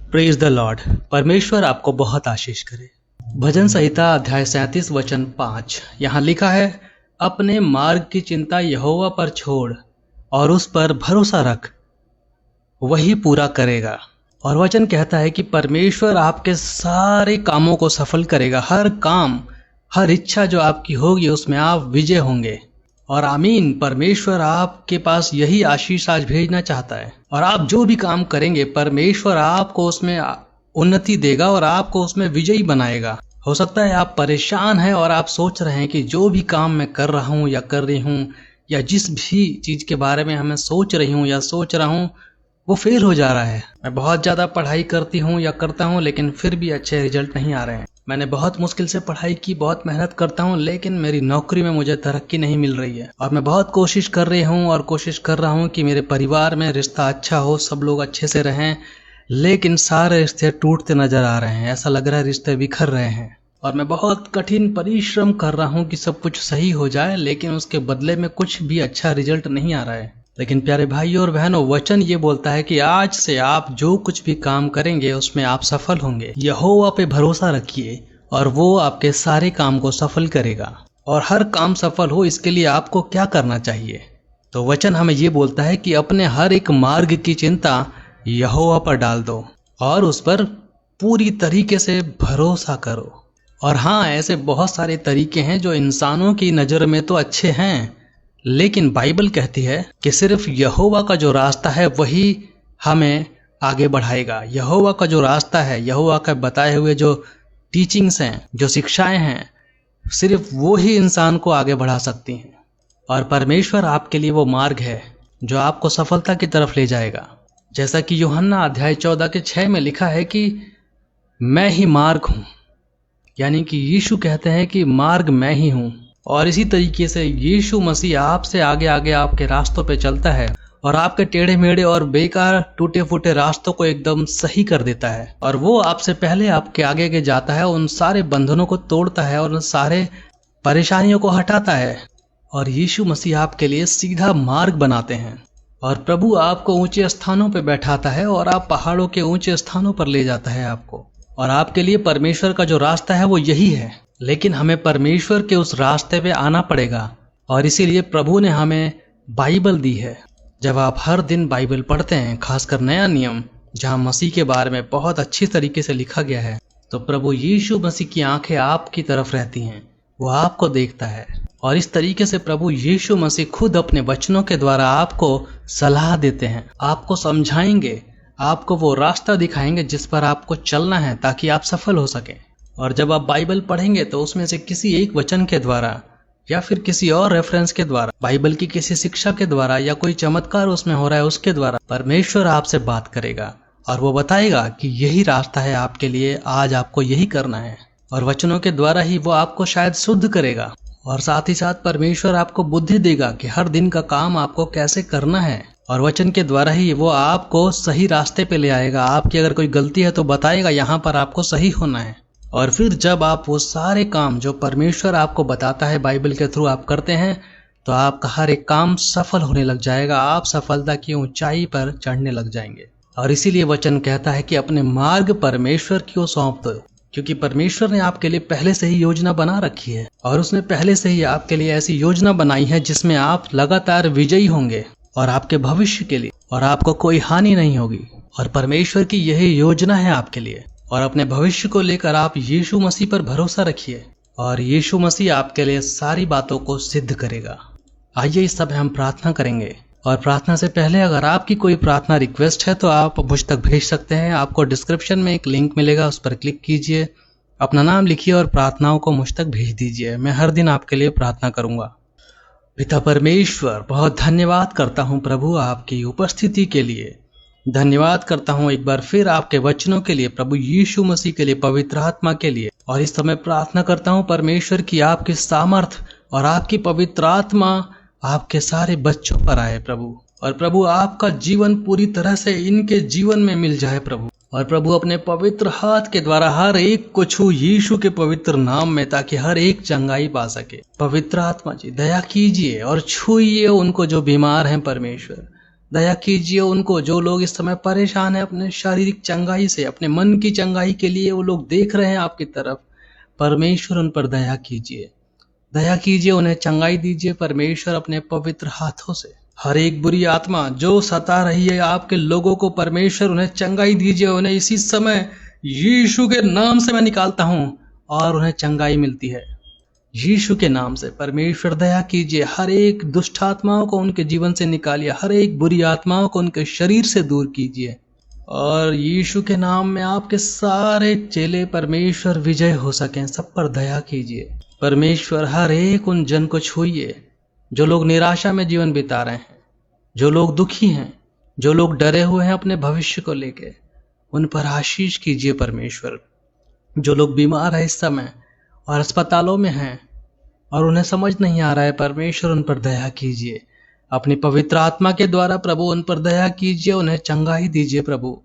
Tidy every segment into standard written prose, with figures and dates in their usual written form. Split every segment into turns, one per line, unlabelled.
Praise the Lord. परमेश्वर आपको बहुत आशीष करे। भजन संहिता अध्याय 37 वचन 5 यहाँ लिखा है, अपने मार्ग की चिंता यहोवा पर छोड़ और उस पर भरोसा रख, वही पूरा करेगा। और वचन कहता है कि परमेश्वर आपके सारे कामों को सफल करेगा। हर काम, हर इच्छा जो आपकी होगी उसमें आप विजय होंगे। और आमीन। परमेश्वर आपके पास यही आशीष आज भेजना चाहता है। और आप जो भी काम करेंगे परमेश्वर आपको उसमें उन्नति देगा और आपको उसमें विजयी बनाएगा। हो सकता है आप परेशान हैं और आप सोच रहे हैं कि जो भी काम मैं कर रहा हूँ या कर रही हूँ या जिस भी चीज के बारे में हमें सोच रही हूँ या सोच रहा हूँ वो फेल हो जा रहा है। मैं बहुत ज्यादा पढ़ाई करती हूँ या करता हूँ लेकिन फिर भी अच्छे रिजल्ट नहीं आ रहे हैं। मैंने बहुत मुश्किल से पढ़ाई की, बहुत मेहनत करता हूँ लेकिन मेरी नौकरी में मुझे तरक्की नहीं मिल रही है। और मैं बहुत कोशिश कर रही हूँ और कोशिश कर रहा हूँ कि मेरे परिवार में रिश्ता अच्छा हो, सब लोग अच्छे से रहें, लेकिन सारे रिश्ते टूटते नजर आ रहे हैं। ऐसा लग रहा है रिश्ते बिखर रहे हैं। और मैं बहुत कठिन परिश्रम कर रहा हूँ कि सब कुछ सही हो जाए, लेकिन उसके बदले में कुछ भी अच्छा रिजल्ट नहीं आ रहा है। लेकिन प्यारे भाइयों और बहनों, वचन ये बोलता है कि आज से आप जो कुछ भी काम करेंगे उसमें आप सफल होंगे। यहोवा पे भरोसा रखिए और वो आपके सारे काम को सफल करेगा। और हर काम सफल हो इसके लिए आपको क्या करना चाहिए? तो वचन हमें ये बोलता है कि अपने हर एक मार्ग की चिंता यहोवा पर डाल दो और उस पर पूरी तरीके से भरोसा करो। और हाँ, ऐसे बहुत सारे तरीके हैं जो इंसानों की नज़र में तो अच्छे हैं, लेकिन बाइबल कहती है कि सिर्फ यहोवा का जो रास्ता है वही हमें आगे बढ़ाएगा। यहोवा का जो रास्ता है, यहोवा का बताए हुए जो टीचिंग्स हैं, जो शिक्षाएं हैं, सिर्फ वो ही इंसान को आगे बढ़ा सकती हैं। और परमेश्वर आपके लिए वो मार्ग है जो आपको सफलता की तरफ ले जाएगा। जैसा कि यूहन्ना अध्याय 14 के 6 में लिखा है कि मैं ही मार्ग हूँ, यानी कि यीशु कहते हैं कि मार्ग मैं ही हूँ। और इसी तरीके से यीशु मसीह आपसे आगे आगे आपके रास्तों पे चलता है और आपके टेढ़े मेढ़े और बेकार टूटे फूटे रास्तों को एकदम सही कर देता है। और वो आपसे पहले आपके आगे के जाता है, उन सारे बंधनों को तोड़ता है और उन सारे परेशानियों को हटाता है। और यीशु मसीह आपके लिए सीधा मार्ग बनाते हैं। और प्रभु आपको ऊंचे स्थानों पर बैठाता है और आप पहाड़ों के ऊंचे स्थानों पर ले जाता है आपको। और आपके लिए परमेश्वर का जो रास्ता है वो यही है, लेकिन हमें परमेश्वर के उस रास्ते पे आना पड़ेगा। और इसीलिए प्रभु ने हमें बाइबल दी है। जब आप हर दिन बाइबल पढ़ते हैं, खासकर नया नियम जहां मसीह के बारे में बहुत अच्छी तरीके से लिखा गया है, तो प्रभु यीशु मसीह की आंखें आपकी तरफ रहती हैं, वो आपको देखता है। और इस तरीके से प्रभु यीशु मसीह खुद अपने वचनों के द्वारा आपको सलाह देते हैं, आपको समझाएंगे, आपको वो रास्ता दिखाएंगे जिस पर आपको चलना है ताकि आप सफल हो सके। और जब आप बाइबल पढ़ेंगे तो उसमें से किसी एक वचन के द्वारा या फिर किसी और रेफरेंस के द्वारा, बाइबल की किसी शिक्षा के द्वारा या कोई चमत्कार उसमें हो रहा है उसके द्वारा परमेश्वर आपसे बात करेगा और वो बताएगा कि यही रास्ता है आपके लिए, आज आपको यही करना है। और वचनों के द्वारा ही वो आपको शायद शुद्ध करेगा और साथ ही साथ परमेश्वर आपको बुद्धि देगा कि हर दिन का काम आपको कैसे करना है। और वचन के द्वारा ही वो आपको सही रास्ते पे ले आएगा। आपकी अगर कोई गलती है तो बताएगा यहाँ पर आपको सही होना है। और फिर जब आप वो सारे काम जो परमेश्वर आपको बताता है बाइबल के थ्रू आप करते हैं, तो आपका हर एक काम सफल होने लग जाएगा। आप सफलता की ऊंचाई पर चढ़ने लग जाएंगे। और इसीलिए वचन कहता है कि अपने मार्ग परमेश्वर को सौंप दो, क्योंकि परमेश्वर ने आपके लिए पहले से ही योजना बना रखी है। और उसने पहले से ही आपके लिए ऐसी योजना बनाई है जिसमें आप लगातार विजयी होंगे और आपके भविष्य के लिए, और आपको कोई हानि नहीं होगी। और परमेश्वर की यही योजना है आपके लिए। और अपने भविष्य को लेकर आप यीशु मसीह पर भरोसा रखिए और यीशु मसीह आपके लिए सारी बातों को सिद्ध करेगा। आइए इस समय हम प्रार्थना करेंगे। और प्रार्थना से पहले अगर आपकी कोई प्रार्थना रिक्वेस्ट है तो आप मुझ तक भेज सकते हैं। आपको डिस्क्रिप्शन में एक लिंक मिलेगा, उस पर क्लिक कीजिए, अपना नाम लिखिए और प्रार्थनाओं को मुझ तक भेज दीजिए। मैं हर दिन आपके लिए प्रार्थना करूंगा। पिता परमेश्वर, बहुत धन्यवाद करता हूं प्रभु आपकी उपस्थिति के लिए। धन्यवाद करता हूं एक बार फिर आपके वचनों के लिए, प्रभु यीशु मसीह के लिए, पवित्र आत्मा के लिए। और इस समय प्रार्थना करता हूं परमेश्वर की आपकी सामर्थ और आपकी पवित्र आत्मा आपके सारे बच्चों पर आए प्रभु। और प्रभु आपका जीवन पूरी तरह से इनके जीवन में मिल जाए प्रभु। और प्रभु अपने पवित्र हाथ के द्वारा हर एक को छू यीशु के पवित्र नाम में, ताकि हर एक चंगाई पा सके। पवित्र आत्मा जी दया कीजिए और छूइए उनको जो बीमार हैं परमेश्वर। दया कीजिए उनको जो लोग इस समय परेशान हैं अपने शारीरिक चंगाई से, अपने मन की चंगाई के लिए वो लोग देख रहे हैं आपकी तरफ। परमेश्वर उन पर दया कीजिए, दया कीजिए, उन्हें चंगाई दीजिए परमेश्वर अपने पवित्र हाथों से। हर एक बुरी आत्मा जो सता रही है आपके लोगों को परमेश्वर उन्हें चंगाई दीजिए। उन्हें इसी समय यीशु के नाम से मैं निकालता हूं और उन्हें चंगाई मिलती है यीशु के नाम से। परमेश्वर दया कीजिए, हर एक दुष्ट आत्माओं को उनके जीवन से निकालिए, हर एक बुरी आत्माओं को उनके शरीर से दूर कीजिए और यीशु के नाम में आपके सारे चेले परमेश्वर विजय हो सकें। सब पर दया कीजिए परमेश्वर। हर एक उन जन को छूइए जो लोग निराशा में जीवन बिता रहे हैं, जो लोग दुखी हैं, जो लोग डरे हुए हैं अपने भविष्य को लेके, उन पर आशीष कीजिए परमेश्वर। जो लोग बीमार हैं इस समय और अस्पतालों में हैं और उन्हें समझ नहीं आ रहा है परमेश्वर, उन पर दया कीजिए। अपनी पवित्र आत्मा के द्वारा प्रभु उन पर दया कीजिए, उन्हें चंगाई दीजिए प्रभु।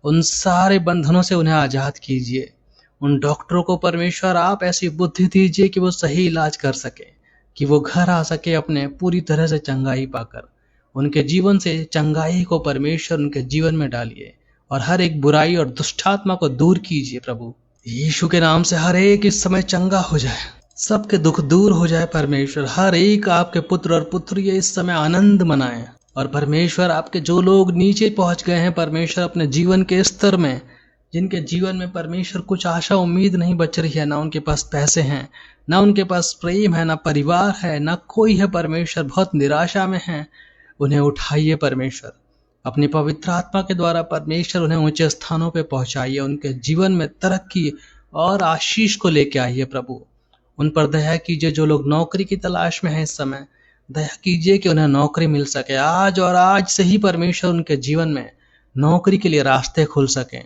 उन सारे बंधनों से उन्हें आजाद कीजिए। उन डॉक्टरों को परमेश्वर आप ऐसी बुद्धि दीजिए कि वो सही इलाज कर सके, कि वो घर आ सके अपने पूरी तरह से चंगाई पाकर। उनके जीवन से चंगाई को परमेश्वर उनके जीवन में डालिए और हर एक बुराई और दुष्टात्मा को दूर कीजिए प्रभु। यीशु के नाम से हर एक इस समय चंगा हो जाए, सबके दुख दूर हो जाए परमेश्वर। हर एक आपके पुत्र और पुत्रियां इस समय आनंद मनाएं और परमेश्वर आपके जो लोग नीचे पहुंच गए हैं परमेश्वर अपने जीवन के स्तर में, जिनके जीवन में परमेश्वर कुछ आशा उम्मीद नहीं बच रही है, ना उनके पास पैसे हैं, ना उनके पास प्रेम है, ना परिवार है, ना कोई है परमेश्वर, बहुत निराशा में हैं, उन्हें उठाइए परमेश्वर। अपनी पवित्र आत्मा के द्वारा परमेश्वर उन्हें ऊंचे स्थानों पे पहुंचाइए। उनके जीवन में तरक्की और आशीष को लेके आइए प्रभु। उन पर दया कीजिए जो लोग नौकरी की तलाश में हैं इस समय, दया कीजिए कि उन्हें नौकरी मिल सके आज और आज से ही परमेश्वर उनके जीवन में नौकरी के लिए रास्ते खुल सकें।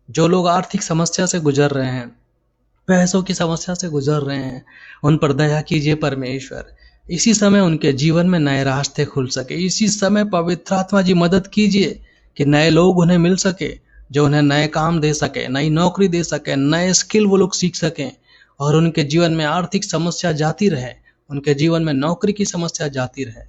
जो लोग आर्थिक समस्या से गुजर रहे हैं, पैसों की समस्या से गुजर रहे हैं, उन पर दया कीजिए परमेश्वर। इसी समय उनके जीवन में नए रास्ते खुल सके। इसी समय पवित्र आत्मा जी मदद कीजिए कि नए लोग उन्हें मिल सके, जो उन्हें नए काम दे सके, नई नौकरी दे सके, नए स्किल वो लोग सीख सकें और उनके जीवन में आर्थिक समस्या जाती रहे, उनके जीवन में नौकरी की समस्या जाती रहे।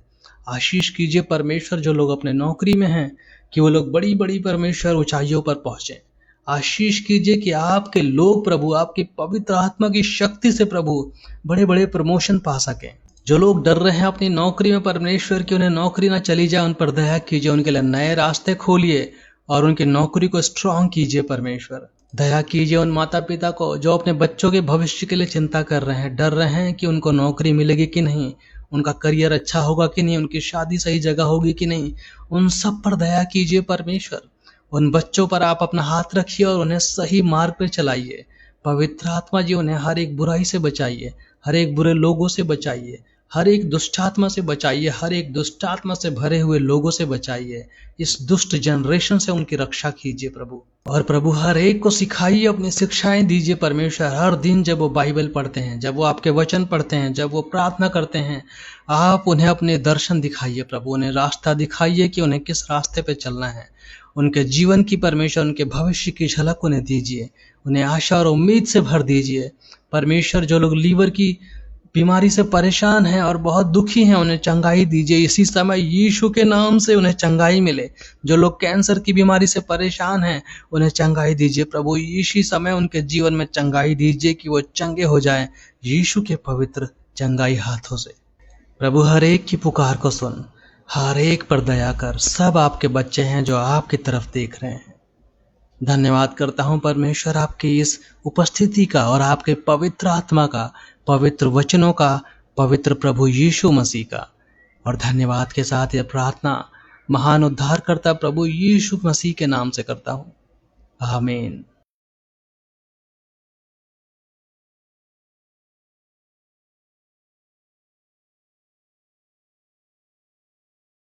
आशीष कीजिए परमेश्वर जो लोग अपने नौकरी में हैं कि वो लोग बड़ी बड़ी परमेश्वर ऊंचाइयों पर पहुंचे। आशीष कीजिए कि आपके लोग प्रभु आपकी पवित्र आत्मा की शक्ति से प्रभु बड़े बड़े प्रमोशन पा सकें। जो लोग डर रहे हैं अपनी नौकरी में परमेश्वर की उन्हें नौकरी ना चली जाए, उन पर दया कीजिए, उनके लिए नए रास्ते खोलिए और उनकी नौकरी को स्ट्रांग कीजिए परमेश्वर। दया कीजिए उन माता पिता को जो अपने बच्चों के भविष्य के लिए चिंता कर रहे हैं, डर रहे हैं कि उनको नौकरी मिलेगी कि नहीं, उनका करियर अच्छा होगा कि नहीं, उनकी शादी सही जगह होगी कि नहीं। उन सब पर दया कीजिए परमेश्वर। उन बच्चों पर आप अपना हाथ रखिए और उन्हें सही मार्ग पर चलाइए। पवित्र आत्मा जी उन्हें हर एक बुराई से बचाइए, हर एक बुरे लोगों से बचाइए, हर एक दुष्टात्मा से बचाइए, हर एक दुष्टात्मा से भरे हुए लोगों से बचाइए। इस दुष्ट जनरेशन से उनकी रक्षा कीजिए प्रभु। और प्रभु हर एक को सिखाइए, अपनी शिक्षाएं दीजिए परमेश्वर। हर दिन जब वो बाइबल पढ़ते हैं, जब वो आपके वचन पढ़ते हैं, जब वो प्रार्थना करते हैं, आप उन्हें अपने दर्शन दिखाइए प्रभु। उन्हें रास्ता दिखाइए कि उन्हें किस रास्ते पे चलना है। उनके जीवन की परमेश्वर उनके भविष्य की झलक उन्हें दीजिए, उन्हें आशा और उम्मीद से भर दीजिए परमेश्वर। जो लोग लीवर की बीमारी से परेशान हैं और बहुत दुखी हैं, उन्हें चंगाई दीजिए। इसी समय यीशु के नाम से उन्हें चंगाई मिले। जो लोग कैंसर की बीमारी से परेशान हैं, उन्हें चंगाई दीजिए प्रभु। इसी समय उनके जीवन में चंगाई दीजिए कि वो चंगे हो जाएं यीशु के पवित्र चंगाई हाथों से। प्रभु हर एक की पुकार को सुन, हर एक पर दया कर। सब आपके बच्चे हैं जो आपकी तरफ देख रहे हैं। धन्यवाद करता हूं परमेश्वर आपकी इस उपस्थिति का और आपके पवित्र आत्मा का, पवित्र वचनों का, पवित्र प्रभु यीशु मसीह का। और धन्यवाद के साथ यह प्रार्थना महान उद्धारकर्ता प्रभु यीशु मसीह के नाम से करता हूं। आमीन।